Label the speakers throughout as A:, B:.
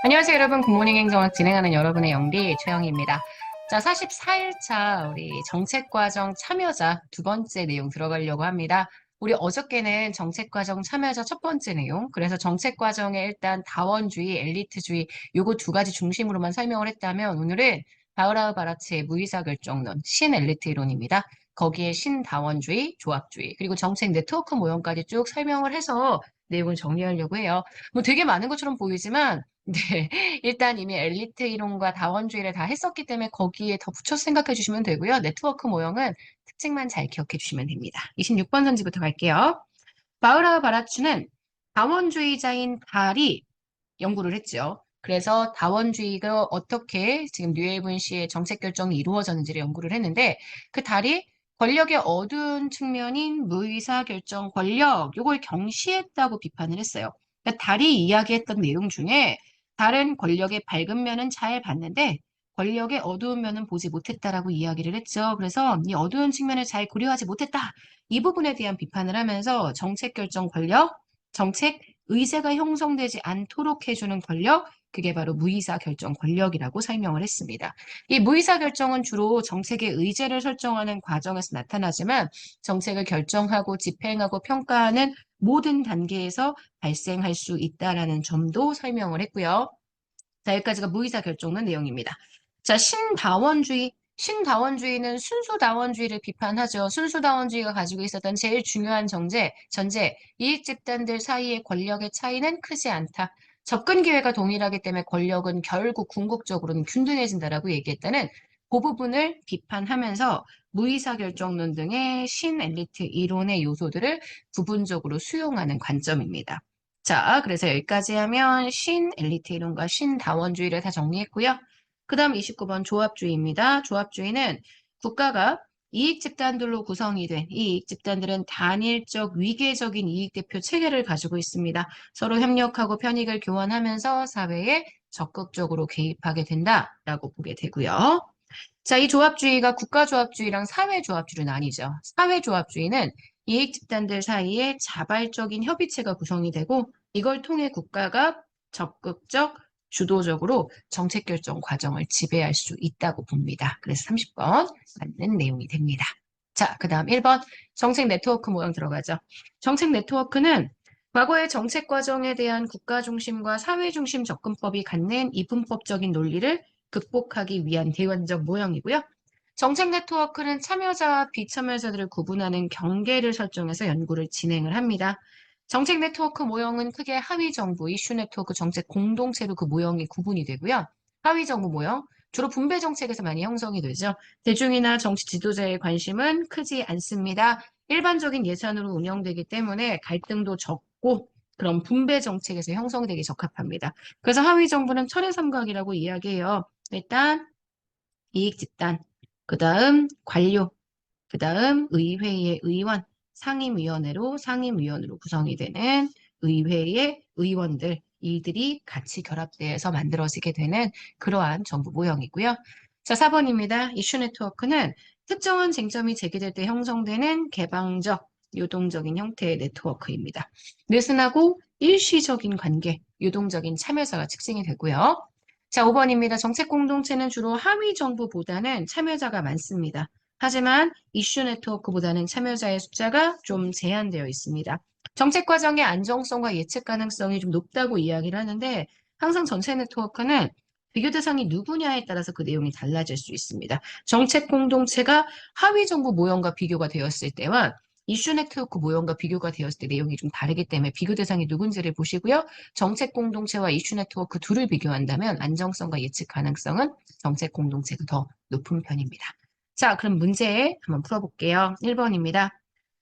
A: 안녕하세요, 여러분. 굿모닝 행정학 진행하는 여러분의 영디 최영희입니다. 자, 44일차 우리 정책과정 참여자 두 번째 내용 들어가려고 합니다. 우리 어저께는 정책과정 참여자 첫 번째 내용, 그래서 정책과정에 일단 다원주의, 엘리트주의 요거 두 가지 중심으로만 설명을 했다면 오늘은 바흐라우 바라츠의 무의사결정론, 신엘리트 이론입니다. 거기에 신다원주의, 조합주의, 그리고 정책 네트워크 모형까지 쭉 설명을 해서 내용을 정리하려고 해요. 뭐 되게 많은 것처럼 보이지만 네. 일단 이미 엘리트 이론과 다원주의를 다 했었기 때문에 거기에 더 붙여서 생각해 주시면 되고요. 네트워크 모형은 특징만 잘 기억해 주시면 됩니다. 26번 선지부터 갈게요. 바흐라우 바라츠는 다원주의자인 달이 연구를 했죠. 그래서 다원주의가 어떻게 지금 류일분 씨의 정책 결정이 이루어졌는지를 연구를 했는데 그 달이 권력의 어두운 측면인 무의사 결정 권력 요걸 경시했다고 비판을 했어요. 그러니까 달이 이야기했던 내용 중에 다른 권력의 밝은 면은 잘 봤는데 권력의 어두운 면은 보지 못했다라고 이야기를 했죠. 그래서 이 어두운 측면을 잘 고려하지 못했다. 이 부분에 대한 비판을 하면서 정책 결정 권력, 정책 의제가 형성되지 않도록 해주는 권력, 그게 바로 무의사 결정 권력이라고 설명을 했습니다. 이 무의사 결정은 주로 정책의 의제를 설정하는 과정에서 나타나지만 정책을 결정하고 집행하고 평가하는 모든 단계에서 발생할 수 있다라는 점도 설명을 했고요. 자, 여기까지가 무의사 결정론 내용입니다. 자, 신다원주의. 신다원주의는 순수다원주의를 비판하죠. 순수다원주의가 가지고 있었던 제일 중요한 전제, 이익 집단들 사이의 권력의 차이는 크지 않다. 접근 기회가 동일하기 때문에 권력은 결국 궁극적으로는 균등해진다라고 얘기했다는 그 부분을 비판하면서 무의사결정론 등의 신엘리트 이론의 요소들을 부분적으로 수용하는 관점입니다. 자, 그래서 여기까지 하면 신엘리트 이론과 신다원주의를 다 정리했고요. 그 다음 29번 조합주의입니다. 조합주의는 국가가 이익 집단들로 구성이 된 이 이익 집단들은 단일적 위계적인 이익 대표 체계를 가지고 있습니다. 서로 협력하고 편익을 교환하면서 사회에 적극적으로 개입하게 된다라고 보게 되고요. 자, 이 조합주의가 국가조합주의랑 사회조합주의로 나뉘죠. 사회조합주의는 이익 집단들 사이에 자발적인 협의체가 구성이 되고 이걸 통해 국가가 적극적, 주도적으로 정책 결정 과정을 지배할 수 있다고 봅니다. 그래서 30번 맞는 내용이 됩니다. 자, 그 다음 1번 정책 네트워크 모형 들어가죠. 정책 네트워크는 과거의 정책 과정에 대한 국가 중심과 사회 중심 접근법이 갖는 이분법적인 논리를 극복하기 위한 대원적 모형이고요. 정책 네트워크는 참여자와 비참여자들을 구분하는 경계를 설정해서 연구를 진행을 합니다. 정책 네트워크 모형은 크게 하위 정부, 이슈 네트워크 정책 공동체로 그 모형이 구분이 되고요. 하위 정부 모형, 주로 분배 정책에서 많이 형성이 되죠. 대중이나 정치 지도자의 관심은 크지 않습니다. 일반적인 예산으로 운영되기 때문에 갈등도 적고 그런 분배 정책에서 형성되기 적합합니다. 그래서 하위 정부는 철의 삼각이라고 이야기해요. 일단 이익 집단, 그 다음 관료, 그 다음 의회의 의원, 상임위원으로 구성이 되는 의회의 의원들, 이들이 같이 결합돼서 만들어지게 되는 그러한 정부 모형이고요. 자, 4번입니다. 이슈 네트워크는 특정한 쟁점이 제기될 때 형성되는 개방적, 유동적인 형태의 네트워크입니다. 느슨하고 일시적인 관계, 유동적인 참여자가 특징이 되고요. 자, 5번입니다. 정책 공동체는 주로 하위 정부보다는 참여자가 많습니다. 하지만 이슈 네트워크보다는 참여자의 숫자가 좀 제한되어 있습니다. 정책 과정의 안정성과 예측 가능성이 좀 높다고 이야기를 하는데 항상 전체 네트워크는 비교 대상이 누구냐에 따라서 그 내용이 달라질 수 있습니다. 정책 공동체가 하위 정부 모형과 비교가 되었을 때와 이슈 네트워크 모형과 비교가 되었을 때 내용이 좀 다르기 때문에 비교 대상이 누군지를 보시고요. 정책 공동체와 이슈 네트워크 둘을 비교한다면 안정성과 예측 가능성은 정책 공동체가 더 높은 편입니다. 자, 그럼 문제 한번 풀어볼게요. 1번입니다.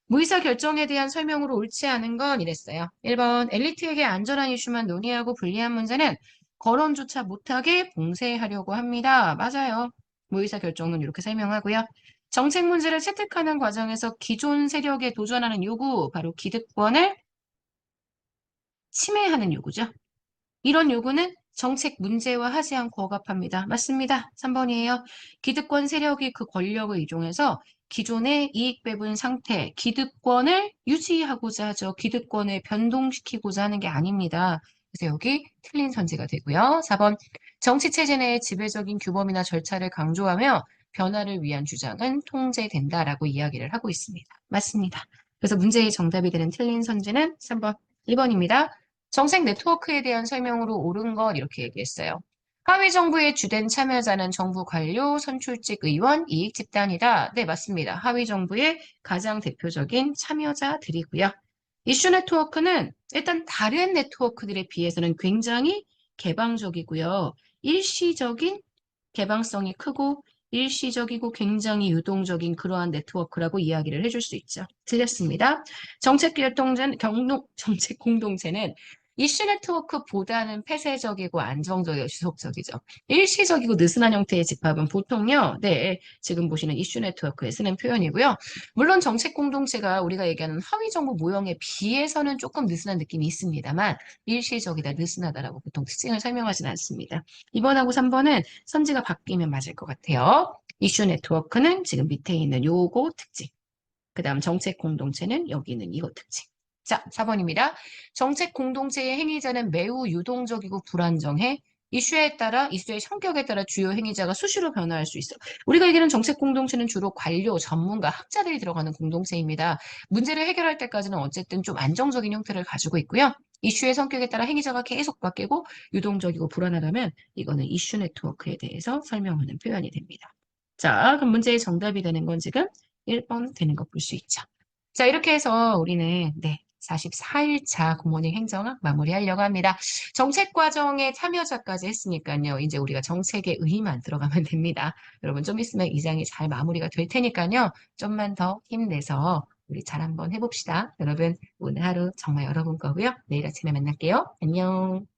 A: 무의사 결정에 대한 설명으로 옳지 않은 건 이랬어요. 1번, 엘리트에게 안전한 이슈만 논의하고 불리한 문제는 거론조차 못하게 봉쇄하려고 합니다. 맞아요. 무의사 결정은 이렇게 설명하고요. 정책 문제를 채택하는 과정에서 기존 세력에 도전하는 요구, 바로 기득권을 침해하는 요구죠. 이런 요구는 정책 문제화하지 않고 억압합니다. 맞습니다. 3번이에요. 기득권 세력이 그 권력을 이용해서 기존의 이익 배분 상태, 기득권을 유지하고자 하죠. 기득권을 변동시키고자 하는 게 아닙니다. 그래서 여기 틀린 선지가 되고요. 4번 정치체제 내의 지배적인 규범이나 절차를 강조하며 변화를 위한 주장은 통제된다라고 이야기를 하고 있습니다. 맞습니다. 그래서 문제의 정답이 되는 틀린 선지는 3번, 1번입니다. 정책 네트워크에 대한 설명으로 옳은 것 이렇게 얘기했어요. 하위 정부의 주된 참여자는 정부 관료, 선출직 의원, 이익 집단이다. 네, 맞습니다. 하위 정부의 가장 대표적인 참여자들이고요. 이슈 네트워크는 일단 다른 네트워크들에 비해서는 굉장히 개방적이고요. 일시적인 개방성이 크고 일시적이고 굉장히 유동적인 그러한 네트워크라고 이야기를 해줄 수 있죠. 틀렸습니다. 정책 공동체는 이슈 네트워크보다는 폐쇄적이고 안정적이고 지속적이죠. 일시적이고 느슨한 형태의 집합은 보통요, 네, 지금 보시는 이슈 네트워크에 쓰는 표현이고요. 물론 정책 공동체가 우리가 얘기하는 하위 정부 모형에 비해서는 조금 느슨한 느낌이 있습니다만 일시적이다, 느슨하다라고 보통 특징을 설명하지는 않습니다. 2번하고 3번은 선지가 바뀌면 맞을 것 같아요. 이슈 네트워크는 지금 밑에 있는 요거 특징. 그 다음 정책 공동체는 여기 있는 이거 특징. 자, 4번입니다. 정책 공동체의 행위자는 매우 유동적이고 불안정해 이슈에 따라 이슈의 성격에 따라 주요 행위자가 수시로 변화할 수 있어. 우리가 얘기하는 정책 공동체는 주로 관료, 전문가, 학자들이 들어가는 공동체입니다. 문제를 해결할 때까지는 어쨌든 좀 안정적인 형태를 가지고 있고요. 이슈의 성격에 따라 행위자가 계속 바뀌고 유동적이고 불안하다면 이거는 이슈 네트워크에 대해서 설명하는 표현이 됩니다. 자, 그럼 문제의 정답이 되는 건 지금 1번 되는 거 볼 수 있죠. 자, 이렇게 해서 우리는 44일차 굿모닝 행정학 마무리하려고 합니다. 정책 과정에 참여자까지 했으니까요. 이제 우리가 정책의 의의만 들어가면 됩니다. 여러분 좀 있으면 이 장이 잘 마무리가 될 테니까요. 좀만 더 힘내서 우리 잘 한번 해봅시다. 여러분 오늘 하루 정말 여러분 거고요. 내일 아침에 만날게요. 안녕.